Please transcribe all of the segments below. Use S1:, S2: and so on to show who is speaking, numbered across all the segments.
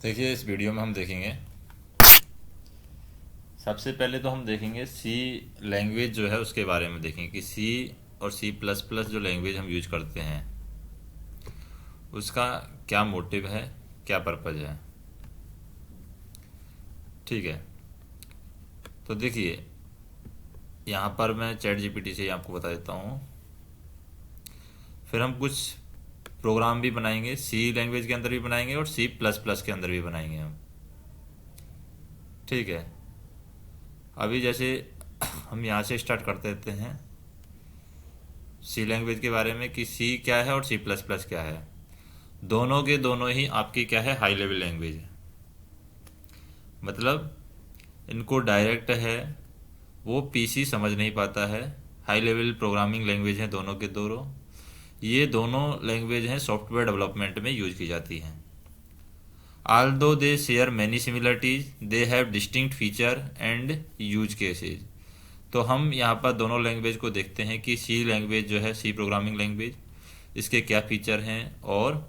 S1: देखिए, इस वीडियो में हम देखेंगे, सबसे पहले तो हम देखेंगे सी लैंग्वेज जो है उसके बारे में देखेंगे कि सी और सी प्लस प्लस जो लैंग्वेज हम यूज करते हैं उसका क्या मोटिव है, क्या पर्पज है। ठीक है, तो देखिए यहाँ पर मैं चैट जीपीटी से ही आपको बता देता हूँ। फिर हम कुछ प्रोग्राम भी बनाएंगे, सी लैंग्वेज के अंदर भी बनाएंगे और सी प्लस प्लस के अंदर भी बनाएंगे हम। ठीक है, अभी जैसे हम यहाँ से स्टार्ट कर देते हैं सी लैंग्वेज के बारे में कि सी क्या है और सी प्लस प्लस क्या है। दोनों के दोनों ही आपकी क्या है, हाई लेवल लैंग्वेज है। मतलब इनको डायरेक्ट है वो पीसी समझ नहीं पाता है। हाई लेवल प्रोग्रामिंग लैंग्वेज है दोनों के दोनों। ये दोनों लैंग्वेज हैं सॉफ्टवेयर डेवलपमेंट में यूज की जाती हैं। Although they share many similarities, they have distinct feature and use cases। तो हम यहाँ पर दोनों लैंग्वेज को देखते हैं कि सी लैंग्वेज जो है, सी प्रोग्रामिंग लैंग्वेज, इसके क्या फीचर हैं और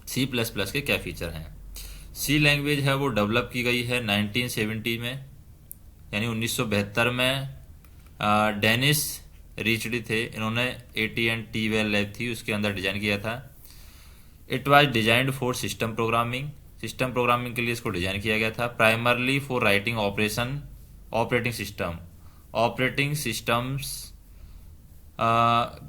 S1: सी प्लस प्लस के क्या फीचर हैं। सी लैंग्वेज है वो डेवलप की गई है 1970 में, यानी 1972 में। डेनिस रिचडी थे, इन्होंने AT&T वेल लैब थी उसके अंदर डिजाइन किया था। It was designed for system programming. System programming के लिए इसको डिजाइन किया गया था। Primarily for writing operating systems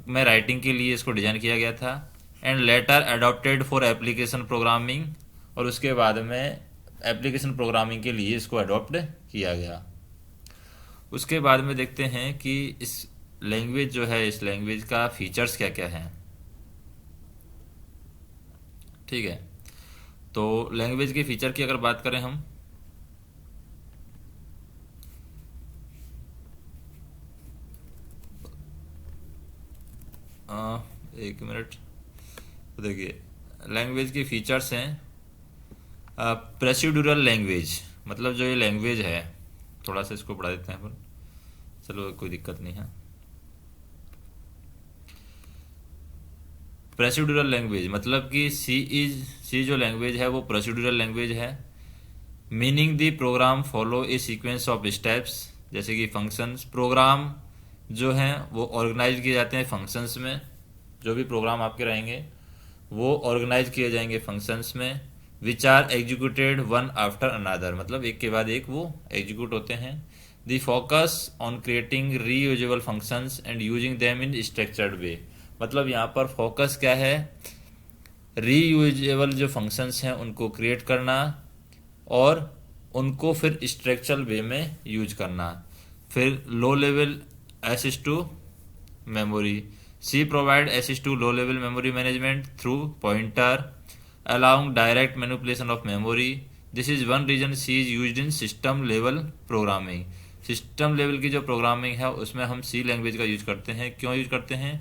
S1: में राइटिंग के लिए इसको डिजाइन किया गया था। And later adopted for application programming, और उसके बाद में एप्लीकेशन प्रोग्रामिंग के लिए इसको अडॉप्ट किया गया। उसके बाद में देखते हैं कि इस लैंग्वेज जो है, इस लैंग्वेज का फीचर्स क्या क्या हैं। ठीक है, तो लैंग्वेज के फीचर की अगर बात करें हम, एक मिनट, तो देखिए लैंग्वेज के फीचर्स हैं। प्रोसीड्यूरल लैंग्वेज, मतलब जो ये लैंग्वेज है, थोड़ा सा इसको बढ़ा देते हैं अपन, चलो कोई दिक्कत नहीं है। प्रोसीड्यूरल लैंग्वेज मतलब कि सी जो लैंग्वेज है वो प्रोसीड्यूरल लैंग्वेज है। Meaning the programme follow A sequence of steps, जैसे कि फंक्शंस। प्रोग्राम जो हैं वो ऑर्गेनाइज किए जाते हैं फंक्शंस में। जो भी प्रोग्राम आपके रहेंगे वो ऑर्गेनाइज किए जाएंगे फंक्शंस में। Which are executed one after another, मतलब एक के बाद एक वो एग्जीक्यूट होते हैं। The focus on creating reusable functions and using them in structured way, मतलब यहाँ पर फोकस क्या है, रीयूजेबल जो फंक्शंस हैं उनको क्रिएट करना और उनको फिर स्ट्रक्चरल वे में यूज करना। फिर low level access to memory. C provide access to low level memory management through pointer allowing direct manipulation of memory। This is one reason C is used in system level programming। System level की जो programming है उसमें हम C language का use करते हैं। क्यों use करते हैं?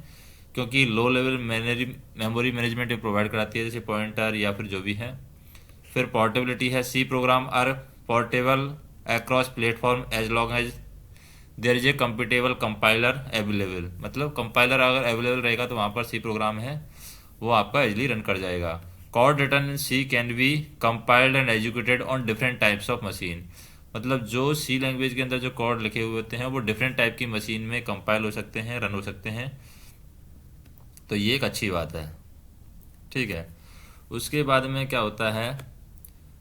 S1: क्योंकि लो लेवल मेमोरी मैनेजमेंट प्रोवाइड कराती है, जैसे पॉइंटर या फिर जो भी है। फिर पोर्टेबिलिटी है, C program are portable across platform as long as there is a compatible compiler available, मतलब कंपाइलर अगर अवेलेबल रहेगा तो वहाँ पर सी प्रोग्राम है वो आपका इजिली रन कर जाएगा। Code written in C can be compiled and executed on different types of machine, मतलब जो सी लैंग्वेज के अंदर जो कोड लिखे हुए होते हैं वो डिफरेंट टाइप की मशीन में कंपाइल हो सकते हैं, रन हो सकते हैं। तो ये एक अच्छी बात है। ठीक है, उसके बाद में क्या होता है,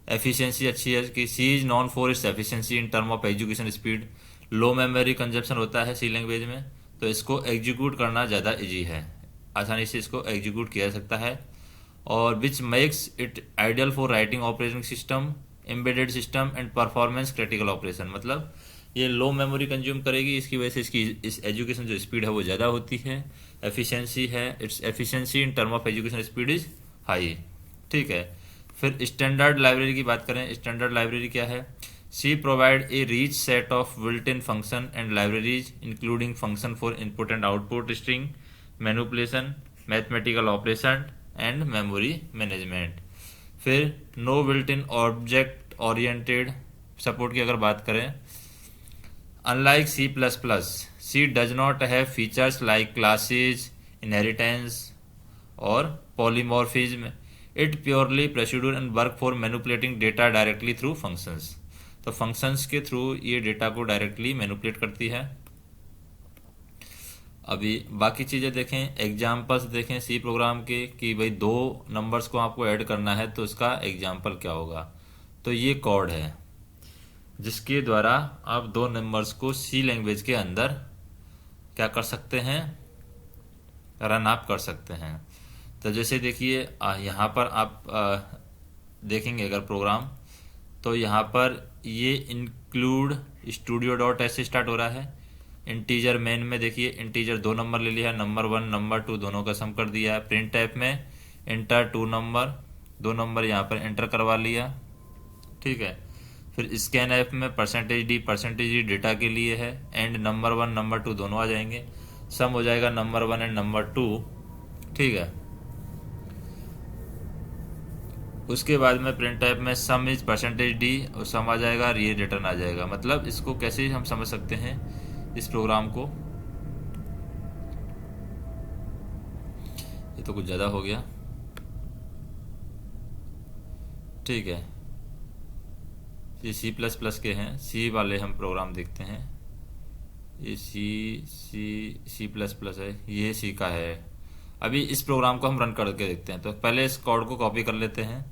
S1: एफिशिएंसी अच्छी है कि C is known for its efficiency in term of execution speed. Low memory consumption होता है सी लैंग्वेज में, तो इसको एग्जीक्यूट करना ज़्यादा इजी है, आसानी से इसको एग्जीक्यूट किया जा सकता है। और which makes it ideal for writing operating system, embedded system and performance critical operation, मतलब ये लो मेमोरी कंज्यूम करेगी, इसकी वजह से इसकी इस एजुकेशन जो स्पीड है वो ज़्यादा होती है। एफिशिएंसी है, it's efficiency in term of education speed is high. ठीक है, फिर स्टैंडर्ड लाइब्रेरी की बात करें, स्टैंडर्ड लाइब्रेरी क्या है, C provide a rich set of built in function and libraries including function for input and output string manipulation, mathematical operation and memory management. फिर no built in object oriented support की अगर बात करें, unlike C plus plus, C does not have features like classes, inheritance और polymorphism. It purely procedure and work for manipulating data directly through functions. तो functions के through ये data को directly manipulate करती है। अभी बाकी चीज़ें देखें, एग्जाम्पल्स देखें सी प्रोग्राम के कि भाई दो नंबर्स को आपको ऐड करना है तो इसका एग्जाम्पल क्या होगा। तो ये कोड है जिसके द्वारा आप दो नंबर्स को सी लैंग्वेज के अंदर क्या कर सकते हैं, रन आप कर सकते हैं। तो जैसे देखिए यहाँ पर आप देखेंगे अगर प्रोग्राम, तो यहाँ पर ये इंक्लूड स्टूडियो डॉट ऐसे स्टार्ट हो रहा है। इंटीजर मेन में देखिए इंटीजर 2 नंबर ले लिया है, नंबर 1 नंबर 2 दोनों का सम कर दिया है। प्रिंट टाइप में इंटर 2 नंबर, 2 नंबर यहाँ पर एंटर करवा लिया, ठीक है। फिर स्कैन ऐप में %d डेटा के लिए है, एंड नंबर 1 नंबर 2 दोनों आ जाएंगे, सम हो जाएगा नंबर 1 एंड नंबर 2, ठीक है। उसके बाद में प्रिंट टाइप में सम इज %d और सम आ जाएगा और ये रिटर्न आ जाएगा। मतलब इसको कैसे हम समझ सकते हैं इस प्रोग्राम को, ये तो कुछ ज़्यादा हो गया, ठीक है। ये C++ के हैं, सी वाले हम प्रोग्राम देखते हैं। ये C++ है, ये सी का है। अभी इस प्रोग्राम को हम रन करके देखते हैं। तो पहले इस कोड को कॉपी कर लेते हैं,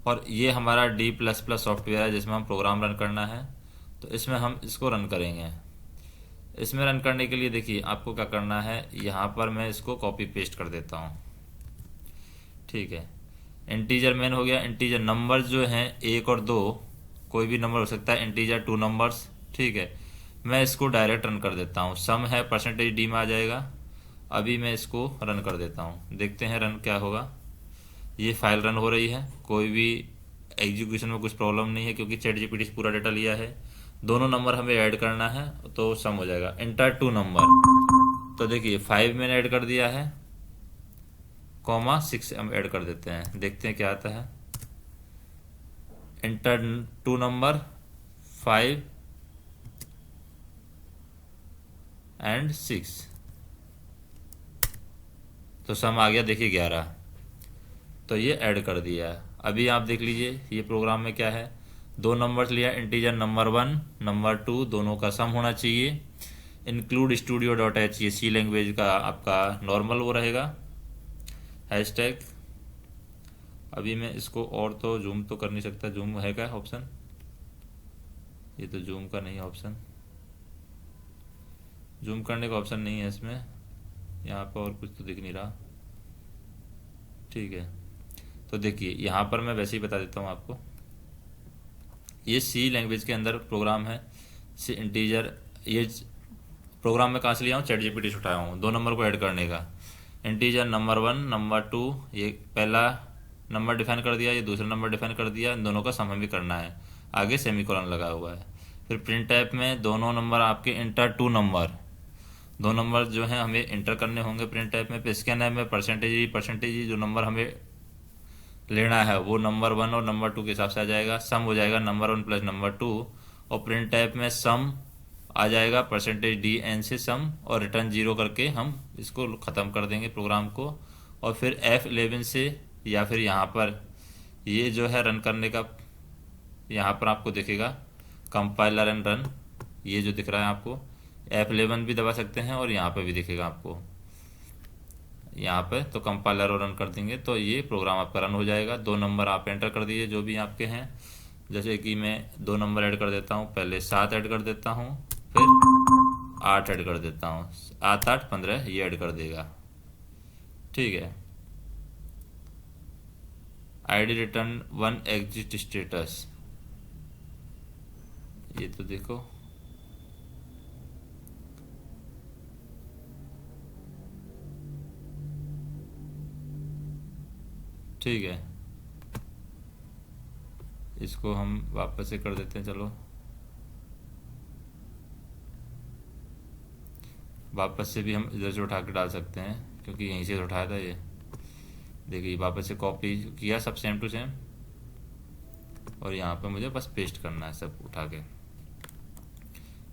S1: और ये हमारा D++ सॉफ्टवेयर है जिसमें हम प्रोग्राम रन करना है। तो इसमें हम इसको रन करेंगे। इसमें रन करने के लिए देखिए आपको क्या करना है, यहाँ पर मैं इसको कॉपी पेस्ट कर देता हूँ, ठीक है। इंटीजर मेन हो गया। इंटीजर नंबर्स जो हैं 1 और 2 कोई भी नंबर हो सकता है, इंटीजर 2 नंबर्स, ठीक है। मैं इसको डायरेक्ट रन कर देता हूँ, सम है %d में आ जाएगा। अभी मैं इसको रन कर देता हूँ, देखते हैं रन क्या होगा। ये फाइल रन हो रही है, कोई भी एग्जीक्यूशन में कुछ प्रॉब्लम नहीं है क्योंकि ChatGPT से पूरा डेटा लिया है। दोनों नंबर हमें ऐड करना है तो सम हो जाएगा। इंटर 2 नंबर, तो देखिए 5 मैंने ऐड कर दिया है, (6) हम ऐड कर देते हैं, देखते हैं क्या आता है। इंटर 2 नंबर 5 एंड 6, तो सम आ गया देखिए 11, तो ये ऐड कर दिया। अभी आप देख लीजिए ये प्रोग्राम में क्या है, 2 नंबर्स लिया, इंटीजर नंबर 1 नंबर 2 दोनों का सम होना चाहिए। इंक्लूड स्टूडियो डॉट एच, ये सी लैंग्वेज का आपका नॉर्मल वो रहेगा हैशटैग। अभी मैं इसको और तो जूम तो कर नहीं सकता, जूम है क्या ऑप्शन, ये तो जूम का नहीं है ऑप्शन, जूम करने का ऑप्शन नहीं है इसमें, यहाँ पर और कुछ तो दिख नहीं रहा, ठीक है। तो देखिए यहाँ पर मैं वैसे ही बता देता हूँ आपको, ये सी लैंग्वेज के अंदर प्रोग्राम है। सी इंटीजर, ये प्रोग्राम में कहाँ से लिया हूँ, ChatGPT से उठाया हूँ, 2 नंबर को ऐड करने का। इंटीजर नंबर 1 नंबर 2, ये पहला नंबर डिफाइन कर दिया, ये दूसरा नंबर डिफाइन कर दिया, इन दोनों का सम भी करना है, आगे सेमीकोलन लगा हुआ है। फिर प्रिंट टाइप में दोनों नंबर आपके इंटर 2 नंबर, 2 नंबर जो हैं हमें इंटर करने होंगे प्रिंट टाइप में। स्कैन ऐप में % जो नंबर हमें लेना है वो नंबर 1 और नंबर 2 के हिसाब से आ जाएगा, सम हो जाएगा नंबर 1 प्लस नंबर 2, और प्रिंट टाइप में सम आ जाएगा %d(n) से सम, और रिटर्न 0 करके हम इसको ख़त्म कर देंगे प्रोग्राम को। और फिर F11 से, या फिर यहाँ पर ये जो है रन करने का, यहाँ पर आपको दिखेगा कंपाइलर एंड रन, ये जो दिख रहा है आपको, F11 भी दबा सकते हैं और यहाँ पर भी दिखेगा आपको, यहाँ पे तो कंपाइलर और रन कर देंगे तो ये प्रोग्राम आपका रन हो जाएगा। 2 नंबर आप एंटर कर दीजिए जो भी आपके हैं, जैसे कि मैं 2 नंबर ऐड कर देता हूँ, पहले 7 ऐड कर देता हूँ, फिर 8 ऐड कर देता हूँ, 8 8 15 ये ऐड कर देगा, ठीक है। ID रिटर्न 1 एग्जिट स्टेटस, ये तो देखो ठीक है, इसको हम वापस से कर देते हैं, चलो वापस से भी हम इधर से उठा के डाल सकते हैं क्योंकि यहीं से उठाया था ये, देखिए वापस से कॉपी किया सब सेम टू सेम, और यहाँ पे मुझे बस पेस्ट करना है सब उठा के।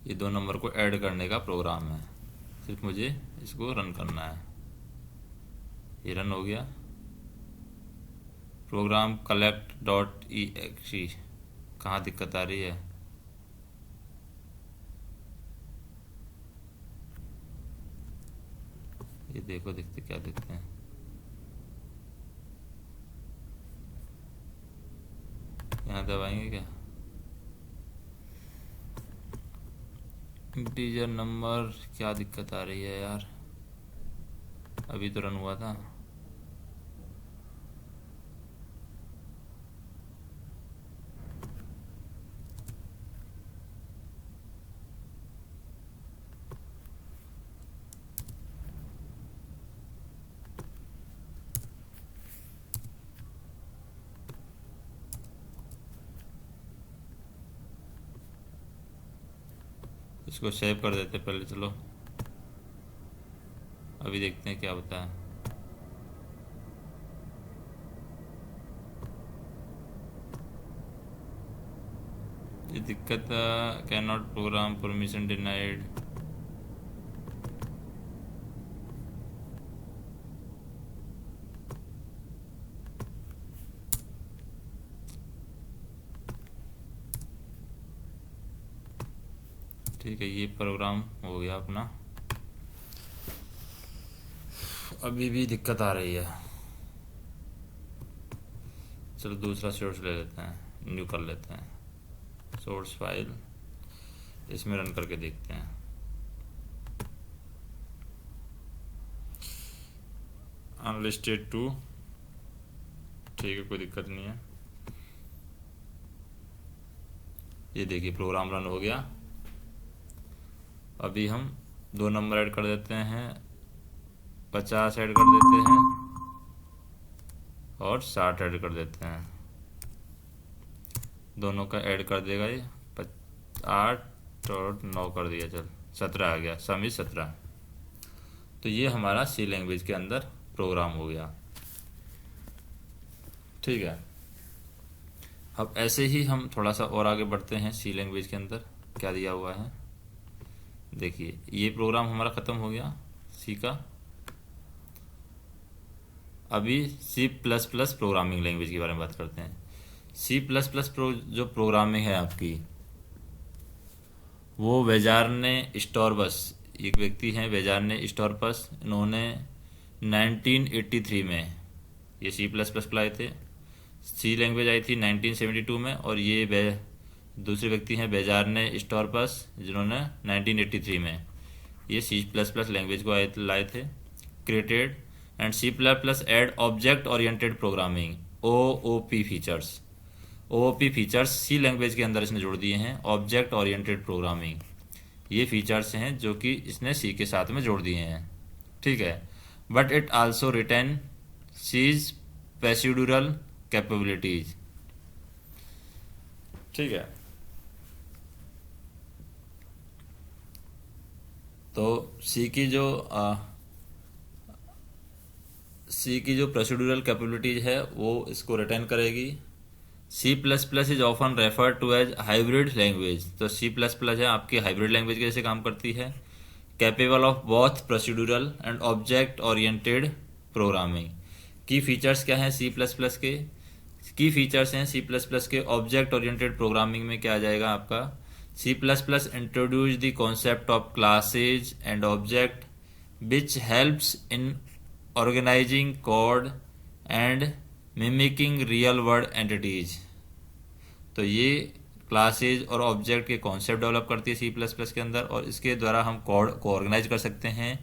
S1: ये 2 नंबर को ऐड करने का प्रोग्राम है, सिर्फ मुझे इसको रन करना है। ये रन हो गया, program collect dot exe, कहाँ दिक्कत आ रही है? ये देखो, दिखते क्या दिखते हैं। यहाँ दबाएंगे क्या? इंटीजर नंबर, क्या दिक्कत आ रही है यार? अभी तो रन हुआ था। इसको सेव कर देते पहले, चलो अभी देखते हैं क्या होता है। ये दिक्कत, can not program, permission denied. ठीक है, ये प्रोग्राम हो गया अपना। अभी भी दिक्कत आ रही है। चलो दूसरा सोर्स ले लेते हैं, न्यू कर लेते हैं सोर्स फाइल, इसमें रन करके देखते हैं। अनलिस्टेड 2, ठीक है, कोई दिक्कत नहीं है। ये देखिए प्रोग्राम रन हो गया। अभी हम 2 नंबर ऐड कर देते हैं, 50 ऐड कर देते हैं और 60 ऐड कर देते हैं। दोनों का ऐड कर देगा ये 8 और 9 कर दिया, चल 17 आ गया, सम इज 17। तो ये हमारा सी लैंग्वेज के अंदर प्रोग्राम हो गया। ठीक है, अब ऐसे ही हम थोड़ा सा और आगे बढ़ते हैं। सी लैंग्वेज के अंदर क्या दिया हुआ है देखिए, ये प्रोग्राम हमारा खत्म हो गया सी का। अभी C plus plus programming language के बारे में बात करते हैं। सी प्लस प्लस जो प्रोग्रामिंग है आपकी, वो वेजार्ने स्टोरबस, एक व्यक्ति हैं वेजार्ने स्टोरबस, इन्होंने 1983 में ये सी प्लस प्लस लाए थे। सी लैंग्वेज आई थी 1972 में, और ये दूसरे व्यक्ति हैं बेजार्ने स्टोरबस, जिन्होंने 1983 में ये सी प्लस प्लस लैंग्वेज को लाए थे। Created and C plus plus add object oriented programming OOP features. OOP features C language के अंदर इसने जोड़ दिए हैं। ऑब्जेक्ट ओरिएंटेड प्रोग्रामिंग, ये फीचर्स हैं जो कि इसने सी के साथ में जोड़ दिए हैं। ठीक है, but it also retains procedural capabilities. ठीक है, तो सी की जो प्रोसीड्यूरल कैपेबिलिटीज है वो इसको रिटेन करेगी। C plus plus is often refer to as hybrid language. तो सी प्लस प्लस है आपकी हाइब्रिड लैंग्वेज कैसे काम करती है, capable of both procedural and object oriented programming. Key features क्या हैं सी प्लस प्लस के? की फीचर्स हैं सी प्लस प्लस के ऑब्जेक्ट ओरिएंटेड प्रोग्रामिंग में। क्या आ जाएगा आपका, C plus plus introduce the concept of classes and object which helps in organising code and mimicking real world entities. तो ये क्लासेज और ऑब्जेक्ट के कॉन्सेप्ट डेवलप करती है सी प्लस प्लस के अंदर, और इसके द्वारा हम कोड को ऑर्गेनाइज कर सकते हैं।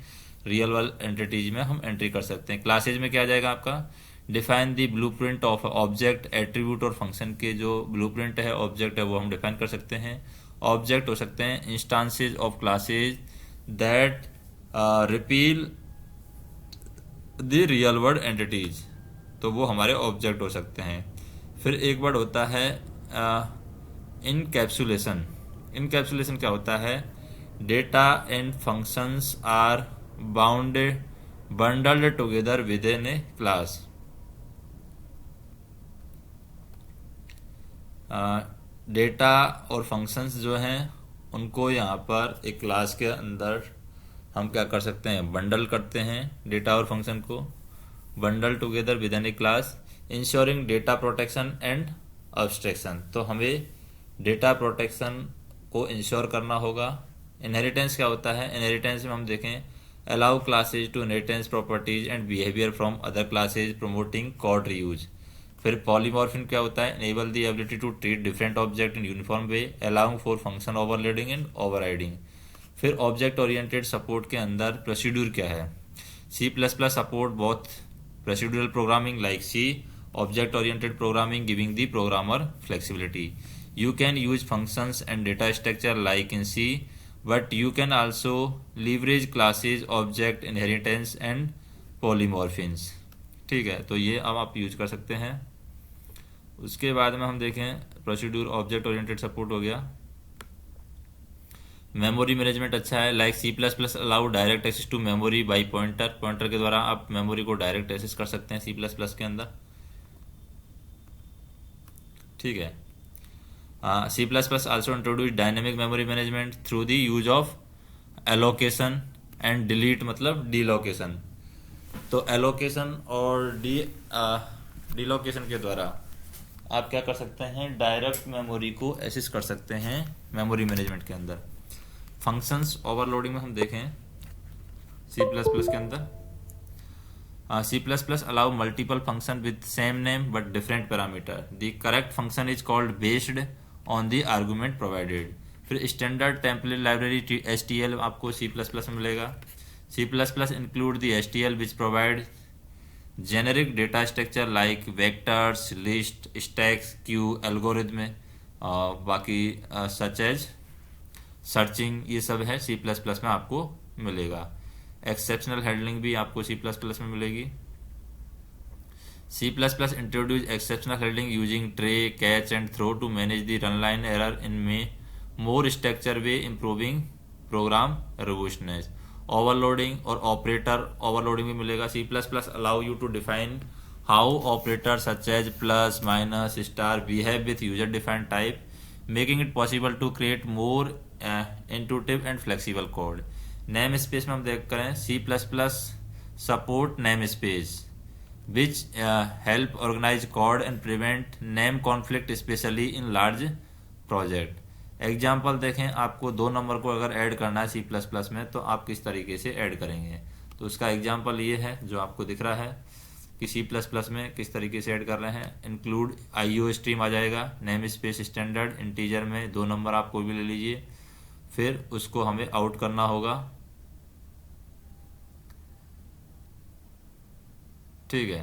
S1: रियल वर्ल्ड एंटिटीज में हम एंट्री कर सकते हैं। क्लासेज में क्या आ जाएगा आपका, define the blueprint of object, attribute और फंक्शन के जो ब्लूप्रिंट है, ऑब्जेक्ट है, वो हम डिफाइन कर सकते हैं। ऑब्जेक्ट हो सकते हैं instances of classes that repeal the real world entities, तो वो हमारे ऑब्जेक्ट हो सकते हैं। फिर एक वर्ड होता है इनकैप्सुलेशन। इनकैप्सुलेशन क्या होता है, data and functions are bundled together with in a class. Data और फंक्शंस जो हैं उनको यहाँ पर एक क्लास के अंदर हम क्या कर सकते हैं, बंडल करते हैं। डेटा और फंक्शन को bundle together with in a class. Ensuring data protection and abstraction, तो हमें डेटा प्रोटेक्शन को इंश्योर करना होगा। इनहेरिटेंस क्या होता है? इनहेरिटेंस में हम देखें, allow classes to inheritance properties and behaviour from other classes promoting code reuse. फिर पॉलीमॉर्फिन क्या होता है? Enable the ability to treat different object in uniform way, allowing for function overloading and overriding. फिर object oriented support के अंदर procedure क्या है? C plus plus support both procedural programming like C, object oriented programming giving the programmer flexibility. You can use functions and data structure like in C, but you can also leverage classes, object inheritance and polymorphins. ठीक है, तो ये अब आप use कर सकते हैं। उसके बाद में हम देखें प्रोसीड्यूर ऑब्जेक्ट ओरिएंटेड सपोर्ट हो गया। मेमोरी मैनेजमेंट अच्छा है, like C plus plus allow direct access to memory by pointer. Pointer के द्वारा आप मेमोरी को डायरेक्ट एक्सेस कर सकते हैं सी प्लस प्लस के अंदर। ठीक है। C plus plus also introduce dynamic memory management through the use of allocation and delete, मतलब डीलोकेशन। तो एलोकेशन और डीलोकेशन के द्वारा आप क्या कर सकते हैं? डायरेक्ट मेमोरी को एक्सेस कर सकते हैं मेमोरी मैनेजमेंट के अंदर। फंक्शंस ओवरलोडिंग में हम देखें सी प्लस प्लस के अंदर, C plus plus allow multiple function with same name but different parameter. The correct function is called based on the argument provided. फिर स्टैंडर्ड टेम्पलेट लाइब्रेरी STL आपको C plus plus में मिलेगा। C plus plus include the STL which provide generic data structure like vectors, list, stacks, queue, algorithm, बाकी such as searching, ये सब है C plus plus में आपको मिलेगा। एक्सेप्शनल हैंडलिंग भी आपको सी प्लस प्लस में मिलेगी। C plus plus introduce exceptional handling using try, catch and throw to manage the runtime error in में more structure way, improving program robustness. Overloading और operator overloading भी मिलेगा। C plus plus allow you to define how operator such as plus, minus, star behave with user defined type, making it possible to create more intuitive and flexible code. Name space में हम देख करें सी plus plus support name space which help organise code and prevent name conflict specially in large project. Example देखें, आपको 2 number को अगर add करना है सी प्लस प्लस में तो आप किस तरीके से ऐड करेंगे? तो उसका एग्जाम्पल ये है जो आपको दिख रहा है कि सी प्लस प्लस में किस तरीके से ऐड कर रहे हैं। इंक्लूड IO स्ट्रीम आ जाएगा, नेम स्पेस स्टैंडर्ड इंटीजर में 2 नंबर आप कोई भी ले लीजिए, फिर उसको हमें आउट करना होगा। ठीक है,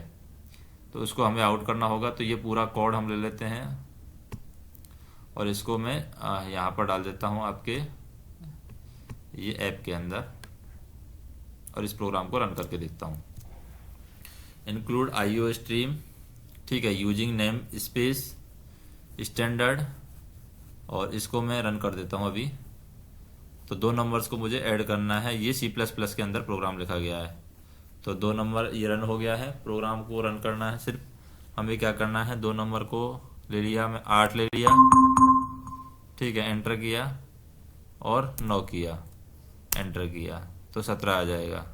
S1: तो उसको हमें आउट करना होगा। तो ये पूरा कोड हम ले लेते हैं और इसको मैं यहाँ पर डाल देता हूँ आपके ये ऐप के अंदर और इस प्रोग्राम को रन करके देखता हूँ। इंक्लूड IO स्ट्रीम, ठीक है, यूजिंग नेम स्पेस स्टैंडर्ड, और इसको मैं रन कर देता हूँ अभी। तो 2 नंबर्स को मुझे ऐड करना है, ये सी प्लस प्लस के अंदर प्रोग्राम लिखा गया है। तो 2 नंबर ये रन हो गया है। प्रोग्राम को रन करना है, सिर्फ हमें क्या करना है, 2 नंबर को ले लिया, मैं 8 ले लिया, ठीक है, एंटर किया और 9 किया, एंटर किया तो 17 आ जाएगा।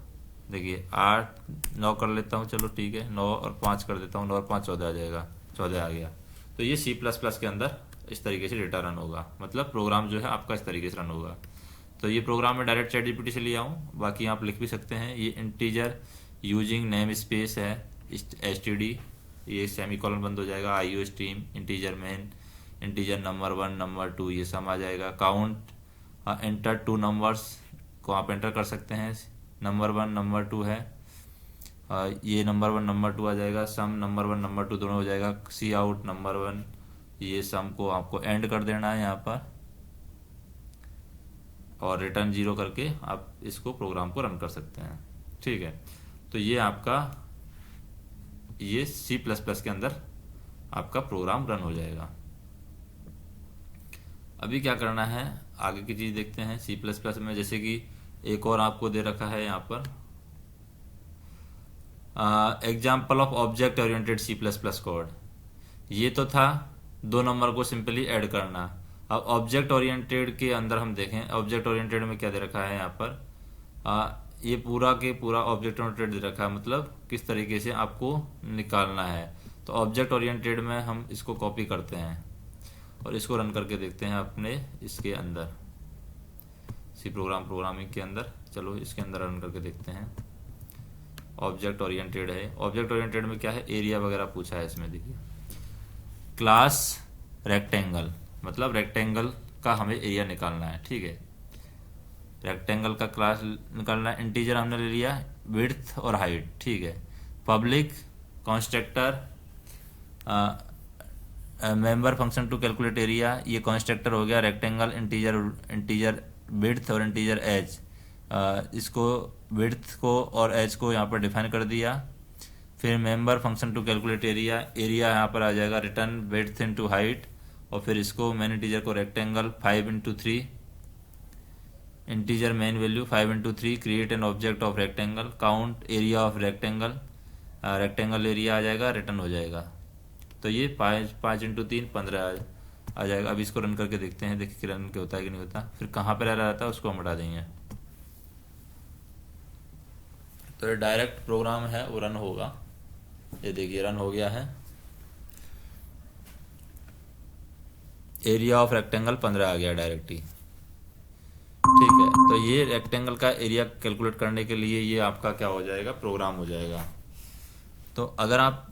S1: देखिए 8 9 कर लेता हूँ, चलो ठीक है, 9 और 5 कर देता हूँ, 9 और 5 14 आ जाएगा, 14 आ गया। तो ये सी प्लस प्लस के अंदर इस तरीके से डेटा रन होगा, मतलब प्रोग्राम जो है आपका इस तरीके से रन होगा। तो ये प्रोग्राम मैं डायरेक्ट ChatGPT से लिया हूँ, बाकी आप लिख भी सकते हैं। ये इंटीजर यूजिंग नेम स्पेस है, STD, ये सेमीकोलन बंद हो जाएगा, IO stream, integer main, integer number 1 number 2 ये सब आ जाएगा। काउंट, एंटर 2 नंबर्स को आप एंटर कर सकते हैं, नंबर 1 नंबर 2 है, ये नंबर 1 नंबर 2 आ जाएगा। सम नंबर 1 नंबर 2 दोनों हो जाएगा। सी आउट नंबर 1, ये सम को आपको एंड कर देना है यहाँ पर और रिटर्न 0 करके आप इसको प्रोग्राम को रन कर सकते हैं। ठीक है, तो ये आपका ये सी प्लस प्लस के अंदर आपका प्रोग्राम रन हो जाएगा। अभी क्या करना है, आगे की चीज देखते हैं सी प्लस प्लस में। जैसे कि एक और आपको दे रखा है यहाँ पर example of object oriented C plus plus code. ये तो था 2 नंबर को सिंपली ऐड करना। अब ऑब्जेक्ट ओरिएंटेड के अंदर हम देखें, ऑब्जेक्ट ओरिएंटेड में क्या दे रखा है यहाँ पर, ये पूरा के पूरा ऑब्जेक्ट ओरिएंटेड दे रखा है, मतलब किस तरीके से आपको निकालना है। तो ऑब्जेक्ट ओरिएंटेड में हम इसको कॉपी करते हैं और इसको रन करके देखते हैं अपने इसके अंदर, सी प्रोग्रामिंग के अंदर। चलो इसके अंदर रन करके देखते हैं। ऑब्जेक्ट ओरिएंटेड है। ऑब्जेक्ट ओरिएंटेड में क्या है, एरिया वगैरह पूछा है इसमें। देखिए क्लास रेक्टेंगल, मतलब रेक्टेंगल का हमें एरिया निकालना है। ठीक है, रेक्टेंगल का क्लास निकालना है। इंटीजर हमने ले लिया, विड्थ और हाइट। ठीक है, public constructor member function to calculate area, ये कंस्ट्रक्टर हो गया। रेक्टेंगल इंटीजर विड्थ और इंटीजर एज, इसको विड्थ को और एज को यहाँ पर डिफाइन कर दिया। फिर member function to calculate area, area यहाँ पर आ जाएगा रिटर्न विड्थ इनटू हाइट, और फिर इसको मेन इंटीजर को rectangle 5 × 3, integer main value 5 × 3, create an object of rectangle, count area of rectangle, rectangle area आ जाएगा, रिटर्न हो जाएगा। तो ये 5 × 3 15 आ जाएगा। अब इसको रन करके देखते हैं, देखिए कि रन के होता है कि नहीं होता। फिर कहाँ पर एरर आता है उसको हम हटा देंगे। तो ये डायरेक्ट प्रोग्राम है वो रन होगा। ये देखिए रन हो गया है। एरिया ऑफ रेक्टेंगल 15 आ गया डायरेक्ट ही। ठीक है, तो ये रेक्टेंगल का एरिया कैलकुलेट करने के लिए ये आपका क्या हो जाएगा, प्रोग्राम हो जाएगा। तो अगर आप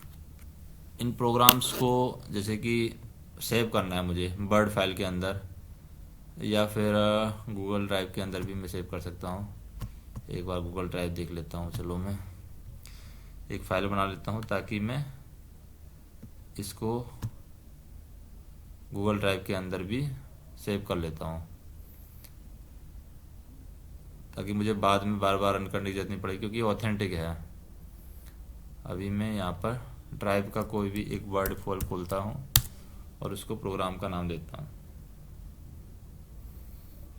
S1: इन प्रोग्राम्स को जैसे कि सेव करना है मुझे वर्ड फाइल के अंदर, या फिर गूगल ड्राइव के अंदर भी मैं सेव कर सकता हूँ। एक बार गूगल ड्राइव देख लेता हूँ। चलो मैं एक फाइल बना लेता हूँ ताकि मैं इसको गूगल ड्राइव के अंदर भी सेव कर लेता हूँ, ताकि मुझे बाद में बार बार रन करने की जरूरत नहीं पड़ेगी, क्योंकि ऑथेंटिक है। अभी मैं यहाँ पर ड्राइव का कोई भी एक वर्ड फाइल खोलता हूँ और उसको प्रोग्राम का नाम देता हूँ,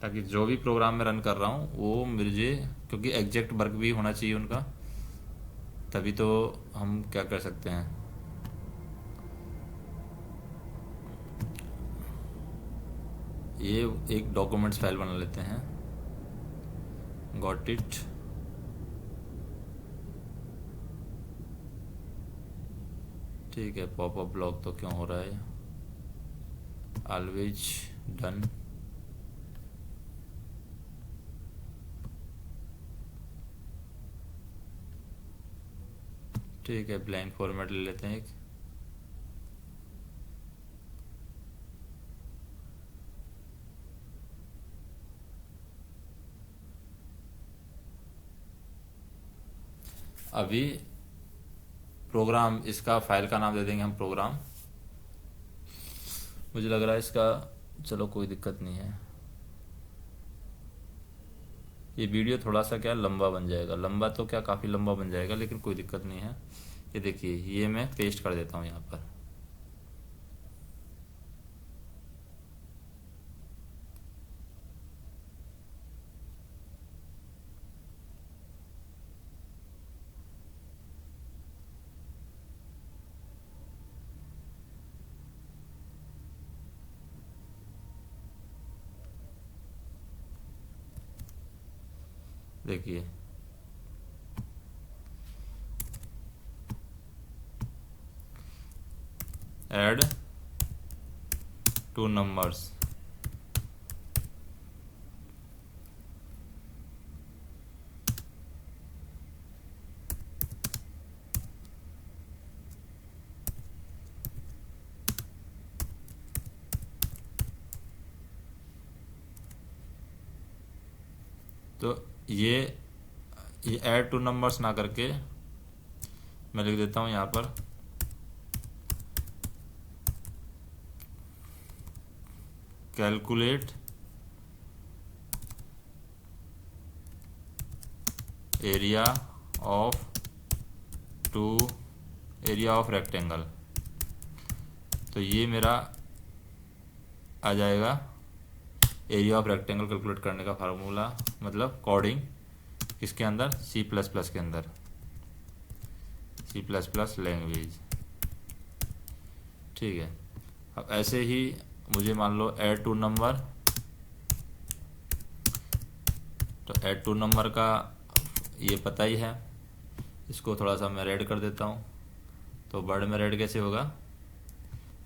S1: ताकि जो भी प्रोग्राम मैं रन कर रहा हूँ वो मुझे, क्योंकि एग्जैक्ट वर्क भी होना चाहिए उनका, तभी तो हम क्या कर सकते हैं। ये एक डॉक्यूमेंट्स फाइल बना लेते हैं। Got it. ठीक है, पॉपअप ब्लॉक तो क्यों हो रहा है, ऑलवेज डन। ठीक है, ब्लैंक फॉर्मेट ले लेते हैं एक। अभी प्रोग्राम, इसका फाइल का नाम दे देंगे हम प्रोग्राम। मुझे लग रहा है इसका, चलो कोई दिक्कत नहीं है। ये वीडियो थोड़ा सा क्या लंबा बन जाएगा, लंबा तो क्या काफ़ी लंबा बन जाएगा, लेकिन कोई दिक्कत नहीं है। ये देखिए, ये मैं पेस्ट कर देता हूँ यहाँ पर। देखिए ऐड 2 नंबर्स, तो ये ऐड 2 नंबर्स ना करके मैं लिख देता हूँ यहाँ पर कैलकुलेट एरिया ऑफ रेक्टेंगल। तो ये मेरा आ जाएगा एरिया ऑफ रेक्टेंगल कैलकुलेट करने का फार्मूला, मतलब कोडिंग किसके अंदर, C++ के अंदर, C++ लैंग्वेज। ठीक है, अब ऐसे ही मुझे मान लो ऐड 2 नंबर, तो ऐड 2 नंबर का ये पता ही है, इसको थोड़ा सा मैं रेड कर देता हूँ। तो वर्ड में रेड कैसे होगा,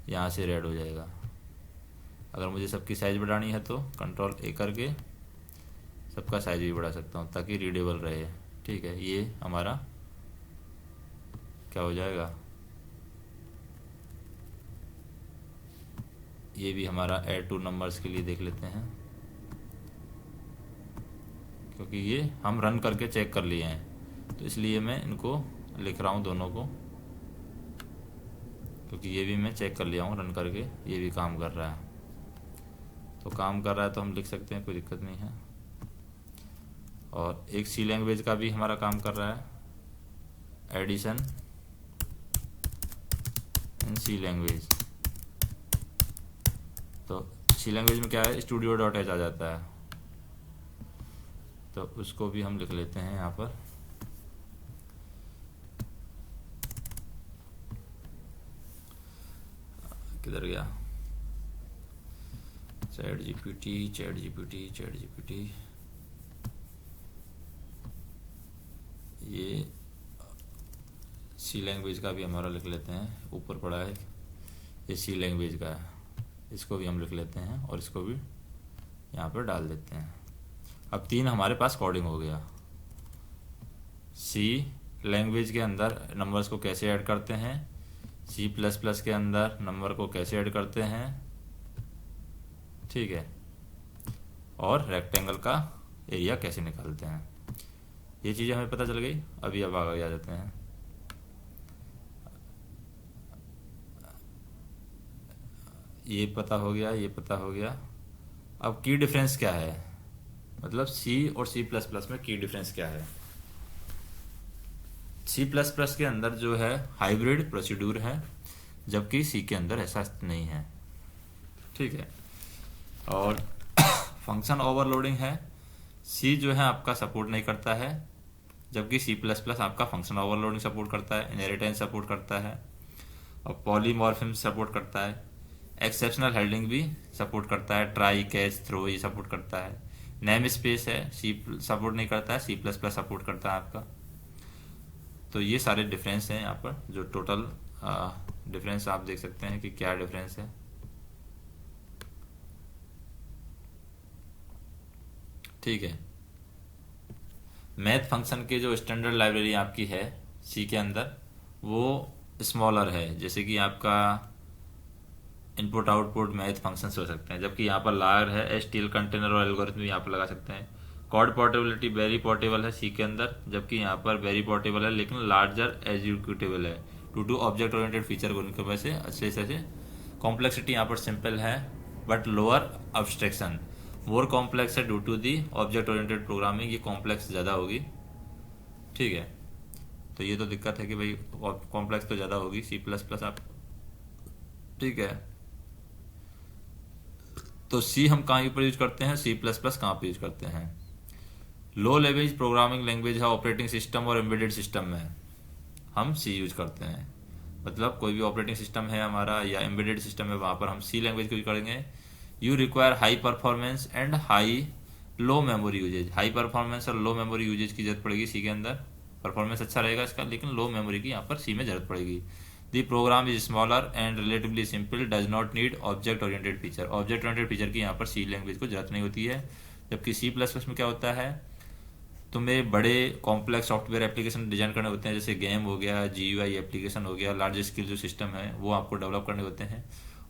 S1: यहाँ से रेड हो जाएगा। अगर मुझे सबकी साइज़ बढ़ानी है तो कंट्रोल ए करके सबका साइज़ भी बढ़ा सकता हूँ ताकि रीडेबल रहे। ठीक है, ये हमारा क्या हो जाएगा, ये भी हमारा ऐड टू नंबर्स के लिए देख लेते हैं, क्योंकि ये हम रन करके चेक कर लिए हैं तो इसलिए मैं इनको लिख रहा हूँ दोनों को, क्योंकि ये भी मैं चेक कर लिया हूँ रन करके, ये भी काम कर रहा है। तो काम कर रहा है तो हम लिख सकते हैं, कोई दिक्कत नहीं है। और एक सी लैंग्वेज का भी हमारा काम कर रहा है, एडिशन इन सी लैंग्वेज। तो सी लैंग्वेज में क्या है, studio.h आ जाता है, तो उसको भी हम लिख लेते हैं यहाँ पर। किधर गया, चैट जीपीटी ये सी लैंग्वेज का भी हमारा लिख लेते हैं, ऊपर पड़ा है ये सी लैंग्वेज का है, इसको भी हम लिख लेते हैं और इसको भी यहाँ पर डाल देते हैं। अब 3 हमारे पास कोडिंग हो गया। सी लैंग्वेज के अंदर नंबर्स को कैसे ऐड करते हैं, C++ के अंदर नंबर को कैसे ऐड करते हैं, ठीक है, और रेक्टेंगल का एरिया कैसे निकालते हैं, ये चीज़ें हमें पता चल गई। अभी अब आगे आ जाते हैं। ये पता हो गया, ये पता हो गया। अब की डिफरेंस क्या है, मतलब C और C++ में की डिफरेंस क्या है। C++ के अंदर जो है हाइब्रिड प्रोसीड्यूर है, जबकि C के अंदर ऐसा नहीं है। ठीक है, और फंक्शन ओवरलोडिंग है, C जो है आपका सपोर्ट नहीं करता है, जबकि C++ आपका फंक्शन ओवरलोडिंग सपोर्ट करता है, इनहेरिटेंस सपोर्ट करता है, और पॉलीमॉर्फिज्म सपोर्ट करता है, एक्सेप्शनल हैंडलिंग भी सपोर्ट करता है, ट्राई कैच थ्रो ये सपोर्ट करता है। नेम स्पेस है, C सपोर्ट नहीं करता है, C++ सपोर्ट करता है आपका। तो ये सारे डिफरेंस हैं यहाँ पर, जो टोटल डिफरेंस आप देख सकते हैं कि क्या डिफरेंस है। ठीक है, मैथ फंक्शन के जो स्टैंडर्ड लाइब्रेरी आपकी है सी के अंदर वो स्मॉलर है, जैसे कि आपका इनपुट आउटपुट मैथ फंक्शंस हो सकते हैं, जबकि यहाँ पर लार्ज है, एचटीएल कंटेनर और एल्गोरिथम भी यहाँ पर लगा सकते हैं। कोड पोर्टेबिलिटी वेरी पोर्टेबल है सी के अंदर, जबकि यहाँ पर वेरी पोर्टेबल है लेकिन लार्जर एग्जीक्यूटेबल है टू ऑब्जेक्ट ओरिएंटेड फीचर को की वजह से अच्छे से। कॉम्प्लेक्सिटी यहाँ पर सिंपल है but lower abstraction, more complex है due to the object oriented programming, ये कॉम्प्लेक्स ज़्यादा होगी। ठीक है, तो ये तो दिक्कत है कि भाई कॉम्प्लेक्स तो ज़्यादा होगी C++ आप। ठीक है, तो सी हम कहाँ पर यूज करते हैं, C++ कहाँ पर यूज करते हैं। लो लेवल प्रोग्रामिंग लैंग्वेज है ऑपरेटिंग सिस्टम और एम्बेडेड सिस्टम में हम सी यूज करते हैं, मतलब कोई भी ऑपरेटिंग सिस्टम है हमारा या एम्बेडेड सिस्टम है वहाँ पर हम सी लैंग्वेज को यूज करेंगे। You require high performance and high low memory usage, high performance और लो मेमोरी यूजेज की जरूरत पड़ेगी सी के अंदर। परफॉर्मेंस अच्छा रहेगा इसका लेकिन लो मेमोरी की यहाँ पर सी में जरूरत पड़ेगी। The program is smaller and relatively simple, does not need object oriented feature, object oriented feature की यहाँ पर सी लैंग्वेज को जरूरत नहीं होती है। जबकि C++ में क्या होता है, तुम्हें बड़े कॉम्प्लेक्स सॉफ्टवेयर एप्लीकेशन डिजाइन करने होते हैं, जैसे गेम हो गया, GUI एप्लीकेशन हो गया, लार्ज स्केल जो सिस्टम है वो आपको डेवलप करने होते हैं।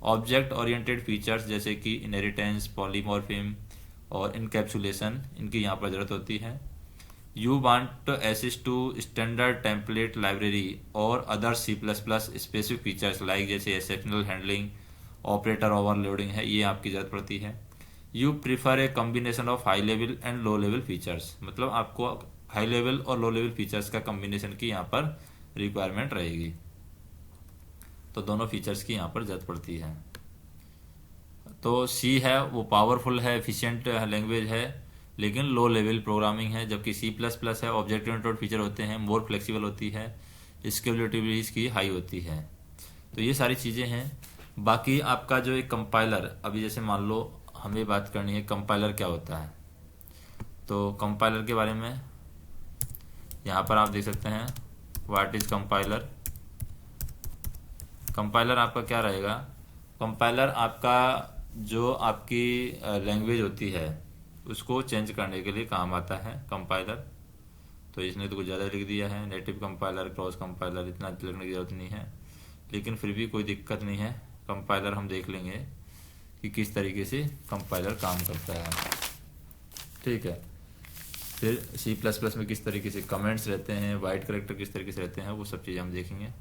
S1: ऑब्जेक्ट ओरिएंटेड फीचर्स जैसे कि इनहेरिटेंस, पॉलीमॉर्फिज्म और इनकैप्सुलेशन, इनकी यहाँ पर जरूरत होती है। You want access to standard template library और other C++ specific features like जैसे एक्सेप्शनल हैंडलिंग, ऑपरेटर ओवरलोडिंग है, ये आपकी जरूरत पड़ती है। You prefer a combination of high level and low level features, मतलब आपको हाई लेवल और लो लेवल फीचर्स का कम्बिनेशन की यहाँ पर रिक्वायरमेंट रहेगी, तो दोनों फीचर्स की यहाँ पर जरूरत पड़ती है। तो सी है वो पावरफुल है, एफिशिएंट लैंग्वेज है लेकिन लो लेवल प्रोग्रामिंग है, जबकि C++ है ऑब्जेक्ट ओरिएंटेड फीचर होते हैं, मोर फ्लेक्सिबल होती है, स्केलेबिलिटी भी इसकी हाई होती है। तो ये सारी चीज़ें हैं। बाकी आपका जो एक कंपाइलर, अभी जैसे मान लो हमें बात करनी है कंपाइलर क्या होता है, तो कंपाइलर के बारे में यहाँ पर आप देख सकते हैं व्हाट इज कंपाइलर। कंपाइलर आपका क्या रहेगा, कंपाइलर आपका जो आपकी लैंग्वेज होती है उसको चेंज करने के लिए काम आता है कंपाइलर। तो इसने तो कुछ ज़्यादा लिख दिया है, नेटिव कंपाइलर, क्रॉस कंपाइलर, इतना लिखने की जरूरत नहीं है, लेकिन फिर भी कोई दिक्कत नहीं है। कंपाइलर हम देख लेंगे कि किस तरीके से कंपाइलर काम करता है, ठीक है। फिर C++ में किस तरीके से कमेंट्स रहते हैं, वाइड कैरेक्टर किस तरीके से रहते हैं, वो सब चीज़ें हम देखेंगे।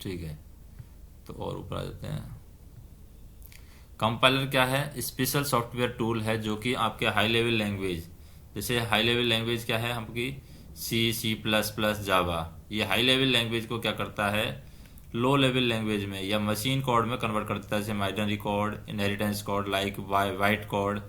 S1: ठीक है, तो और ऊपर आ जाते हैं। कंपाइलर क्या है, स्पेशल सॉफ्टवेयर टूल है जो कि आपके हाई लेवल लैंग्वेज, जैसे हाई लेवल लैंग्वेज क्या है आपकी C++, जावा, ये हाई लेवल लैंग्वेज को क्या करता है, लो लेवल लैंग्वेज में या मशीन कोड में कन्वर्ट करता है, जैसे binary code, inheritance code, like white code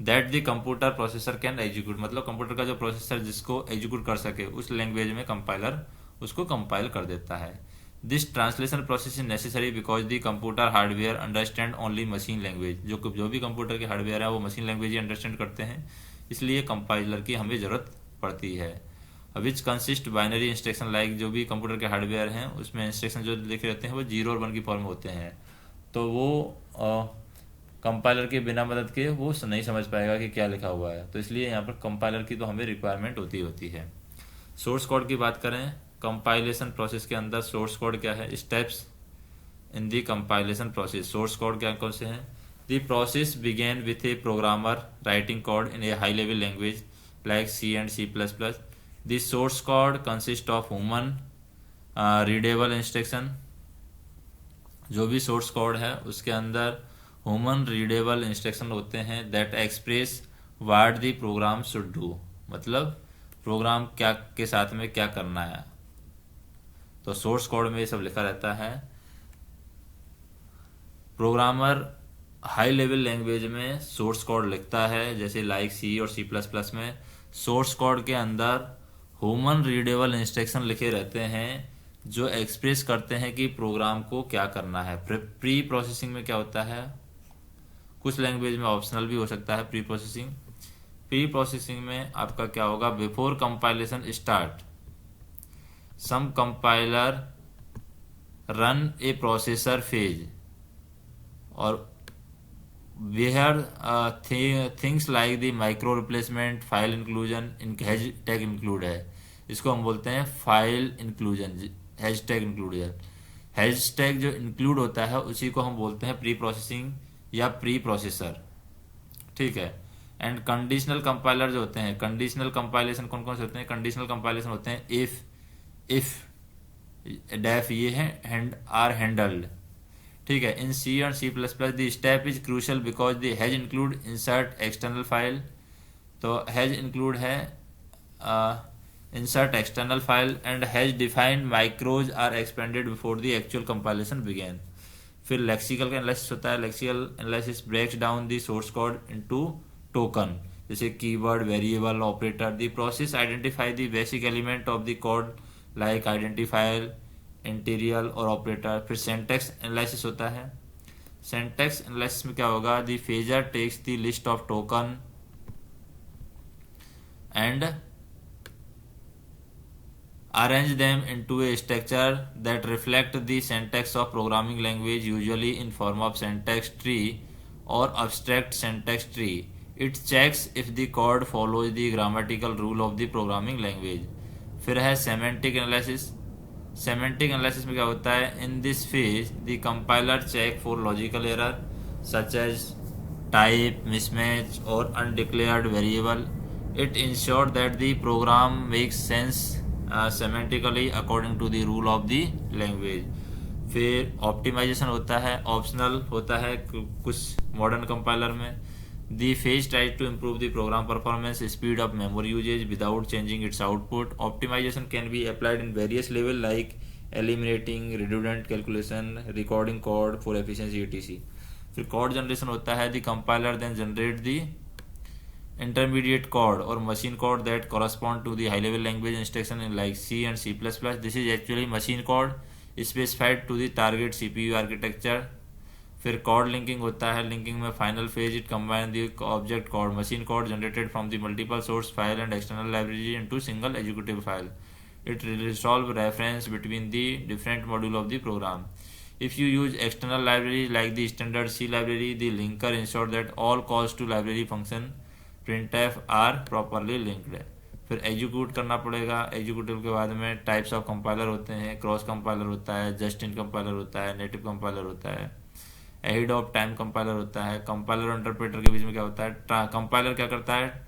S1: that the computer processor can execute, मतलब कंप्यूटर का जो प्रोसेसर जिसको एग्जीक्यूट कर सके उस लैंग्वेज में कंपाइलर उसको कंपाइल कर देता है। This translation process is necessary because the computer hardware understand only machine language, जो भी कंप्यूटर के हार्डवेयर है वो मशीन लैंग्वेज ही अंडरस्टैंड करते हैं, इसलिए कंपाइलर की हमें ज़रूरत पड़ती है। Which consist binary instruction, like जो भी कंप्यूटर के हार्डवेयर हैं उसमें इंस्ट्रक्शन जो लिखे रहते हैं वो 0 और 1 की फॉर्म में होते हैं, तो वो कंपाइलर के बिना मदद के वो नहीं समझ पाएगा कि क्या लिखा हुआ है, तो इसलिए यहाँ पर कंपाइलर की तो हमें रिक्वायरमेंट होती है। सोर्स कोड की बात करें, कंपाइलेशन प्रोसेस के अंदर सोर्स कोड क्या है, steps in the compilation process, source code क्या कौन से हैं, the process begin with a programmer writing code in a high level language like C and C++। The source code consist of human readable instruction, जो भी source code है उसके अंदर human readable instruction होते हैं that express what the programme should do, मतलब programme क्या के साथ में क्या करना है, तो सोर्स कोड में ये सब लिखा रहता है। प्रोग्रामर हाई लेवल लैंग्वेज में सोर्स कोड लिखता है, जैसे लाइक C और C++ में सोर्स कोड के अंदर ह्यूमन रीडेबल इंस्ट्रक्शन लिखे रहते हैं जो एक्सप्रेस करते हैं कि प्रोग्राम को क्या करना है। प्री प्रोसेसिंग में क्या होता है, कुछ लैंग्वेज में ऑप्शनल भी हो सकता है प्री प्रोसेसिंग। प्री प्रोसेसिंग में आपका क्या होगा, before compilation start some compiler run a processor phase, और where things like the micro replacement, file inclusion, hash tag include है, इसको हम बोलते हैं file inclusion, hash tag inclusion. Hash tag जो इंक्लूड होता है उसी को हम बोलते हैं प्री प्रोसेसिंग या प्री प्रोसेसर, ठीक है। एंड कंडीशनल कंपाइलर जो होते हैं, कंडीशनल कंपाइलेशन कौन कौन से होते हैं, कंडीशनल कंपाइलेशन होते हैं इफ डेफ, ये है आर हैंडल्ड, ठीक है। इन C और C++ the step is crucial because the hash include insert external file, तो हैज इंक्लूड है insert external file and hash defined micros are expanded before the actual compilation begin. फिर lexical का analysis होता है, lexical analysis breaks down the source code into token, जैसे keyword, variable, operator. The process identify the basic element of the code like identifier, integer और operator. फिर syntax analysis होता है, syntax analysis में क्या होगा, the parser takes the list of token and arrange them into a structure that reflect the syntax of programming language, usually in form of syntax tree or abstract syntax tree. It checks if the code follows the grammatical rule of the programming language. फिर है semantic analysis. Semantic analysis में क्या होता है, in this phase the compiler check for logical error such as type mismatch or undeclared variable. It ensures that the program makes sense semantically according to the rule of the language. फिर optimisation होता है, optional होता है कुछ modern compiler में। The phase tries to improve the program performance, speed of memory usage without changing its output. Optimisation can be applied in various level like eliminating redundant calculation, recording code for efficiency etc. फिर code generation होता है, the compiler then generate the intermediate code or machine code that correspond to the high level language instruction in like C and C++. This is actually machine code specified to the target CPU architecture. फिर code linking होता है। Linking में final phase it combine the object code machine code generated from the multiple source file and external library into single executive file. It resolve reference between the different module of the program. If you use external library like the standard C library, the linker ensure that all calls to library function printf are properly linked. फिर execute करना पड़ेगा। Executive के बाद में types of compiler होते हैं, cross compiler होता है, जस्ट इन कंपाइलर होता है, नेटिव कंपाइलर होता है, एहेड ऑफ टाइम कंपाइलर होता है। कंपाइलर और इंटरप्रेटर के बीच में क्या होता है, कंपाइलर क्या करता है,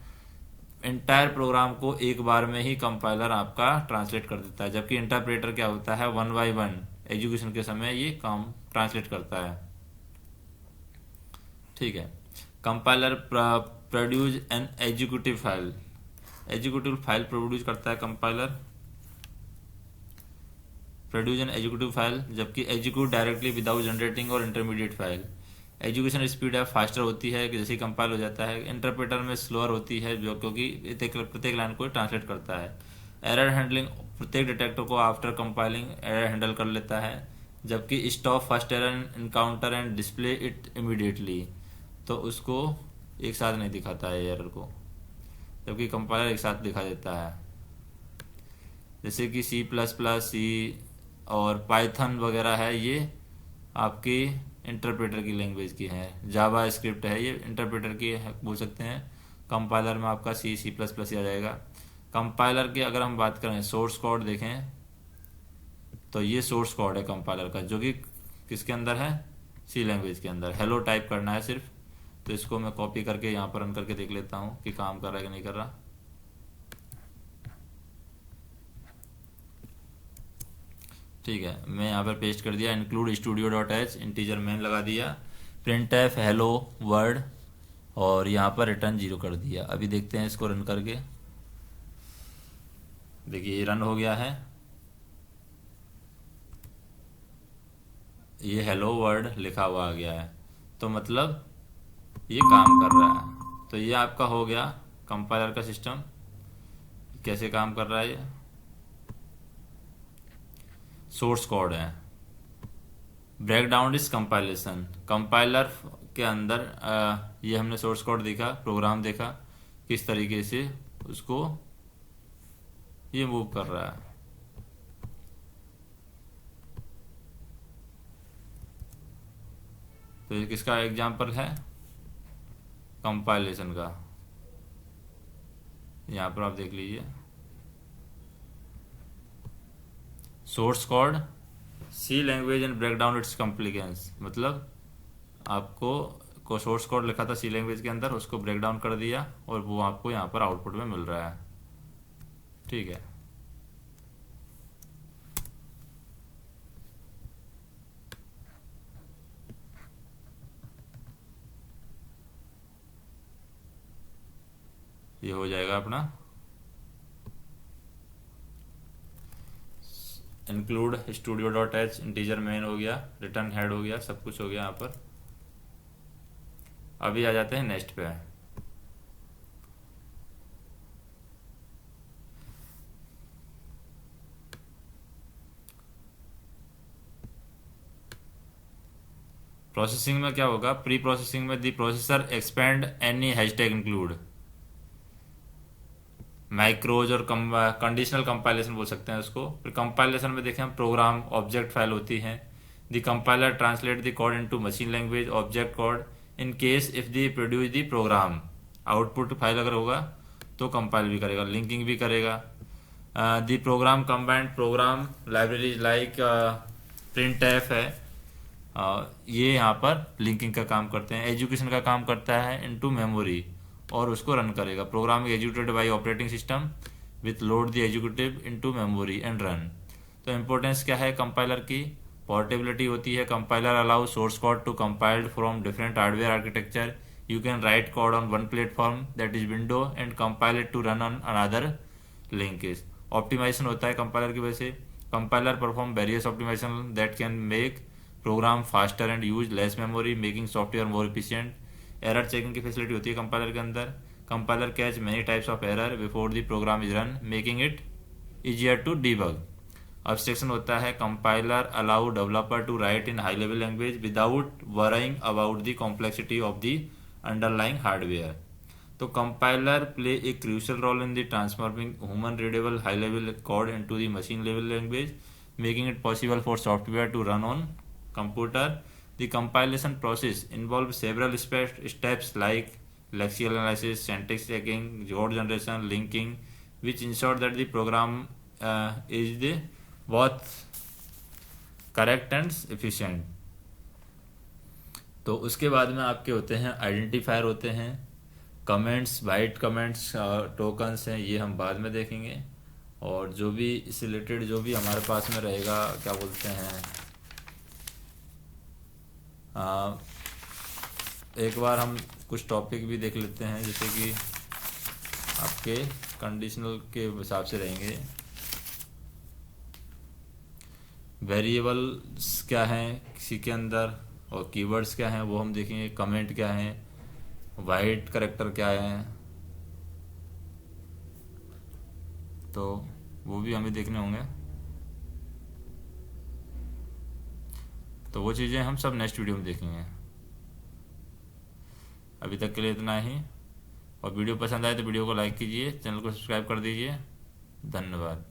S1: इंटायर प्रोग्राम को एक बार में ही कंपाइलर आपका ट्रांसलेट कर देता है, जबकि इंटरप्रेटर क्या होता है, वन बाय वन एग्जीक्यूशन के समय ये काम ट्रांसलेट करता है। ठीक है। Compiler produce an executive file, executive file produce करता है compiler, produce an executive file, जबकि एग्जीक्यूट डायरेक्टली विदाउट जनरेटिंग और इंटरमीडिएट फाइल। एजुकेशन स्पीड है फास्टर होती है कि जैसे कंपाइल हो जाता है। इंटरप्रेटर में स्लोअर होती है जो क्योंकि प्रत्येक लाइन को ट्रांसलेट करता है। एरर हैंडलिंग, प्रत्येक डिटेक्टर को आफ्टर कंपाइलिंग एरर हैंडल कर लेता है, जबकि stop first error encounter and display it immediately, तो उसको एक साथ नहीं दिखाता है एरर को, जबकि कंपाइलर एक साथ दिखा देता है। जैसे कि C++, सी और पाइथन वगैरह है, ये आपकी इंटरप्रेटर की लैंग्वेज की है। जावा स्क्रिप्ट है, ये इंटरप्रेटर की बोल सकते हैं। कंपाइलर में आपका C++ ही आ जाएगा। कंपाइलर की अगर हम बात करें, सोर्स कोड देखें तो ये सोर्स कोड है कंपाइलर का, जो कि किसके अंदर है, सी लैंग्वेज के अंदर। हेलो टाइप करना है सिर्फ, तो इसको मैं कॉपी करके यहाँ पर रन करके देख लेता हूँ कि काम कर रहा है कि नहीं कर रहा। ठीक है, मैं यहाँ पर पेस्ट कर दिया, इंक्लूड studio.h इंटीजर मेन लगा दिया, printf हेलो वर्ड, और यहाँ पर रिटर्न 0 कर दिया। अभी देखते हैं इसको रन करके। देखिए ये रन हो गया है, ये हेलो वर्ड लिखा हुआ आ गया है, तो मतलब ये काम कर रहा है। तो ये आपका हो गया कंपाइलर का सिस्टम, कैसे काम कर रहा है। ये सोर्स कोड है। Break down is compilation, compiler के अंदर ये हमने सोर्स कोड देखा, प्रोग्राम देखा किस तरीके से उसको ये मूव कर रहा है। तो ये किसका एग्जांपल है, कंपाइलेशन का। यहाँ पर आप देख लीजिए, source code C language and break down its compliance, मतलब आपको सोर्स कोड लिखा था सी लैंग्वेज के अंदर, उसको ब्रेक डाउन कर दिया और वो आपको यहाँ पर आउटपुट में मिल रहा है। ठीक है, ये हो जाएगा अपना इंक्लूड studio.h इंटीजर मेन हो गया, रिटर्न हेड हो गया, सब कुछ हो गया यहाँ पर। अभी आ जाते हैं नेक्स्ट पे। प्रोसेसिंग में क्या होगा, प्री प्रोसेसिंग में the processor expand any hashtag include, micros और कंडीशनल कंपाइलेशन बोल सकते हैं उसको। फिर कंपाइलेशन में देखें हम, प्रोग्राम ऑब्जेक्ट फाइल होती है। The compiler translate the code into machine language object code in case if the produce the program, output file अगर होगा तो कंपाइल भी करेगा, लिंकिंग भी करेगा। The program combined program libraries like printf है, ये यहाँ पर लिंकिंग का काम करते हैं। एजुकेशन का काम करता है इनटू मेमोरी और उसको रन करेगा। Program executed by operating system with load the executive into memory and run. तो इम्पोर्टेंस क्या है कंपाइलर की, पोर्टेबिलिटी होती है। Compiler allow source code to compiled from different hardware architecture, you can write code on one platform that is window and compile it to run on another linkage. Optimization होता है compiler की वजह से। Compiler perform various optimization that can make program faster and use less memory, making software more efficient. Error checking की facility होती है compiler के अंदर। Compiler catch many types of error before the program is run, making it easier to debug. Abstraction होता है compiler allow developer to write in high level language without worrying about the complexity of the underlying hardware. तो compiler play a crucial role in the transforming human readable high level code into the machine level language, making it possible for software to run on computer. The compilation process involves several steps like lexical analysis, syntax checking, code generation, linking, which ensure that the program is the both correct and efficient. तो उसके बाद में आपके होते हैं identifier होते हैं, comments, bite comments, tokens हैं, ये हम बाद में देखेंगे। और जो भी इससे रिलेटेड जो भी हमारे पास में रहेगा, क्या बोलते हैं, एक बार हम कुछ टॉपिक भी देख लेते हैं, जैसे कि आपके कंडीशनल के हिसाब से रहेंगे। वेरिएबल्स क्या हैं किसी के अंदर और कीवर्ड्स क्या हैं वो हम देखेंगे, कमेंट क्या है, वाइड करेक्टर क्या है, तो वो भी हमें देखने होंगे। तो वो चीज़ें हम सब नेक्स्ट वीडियो में देखेंगे। अभी तक के लिए इतना ही, और वीडियो पसंद आए तो वीडियो को लाइक कीजिए, चैनल को सब्सक्राइब कर दीजिए। धन्यवाद।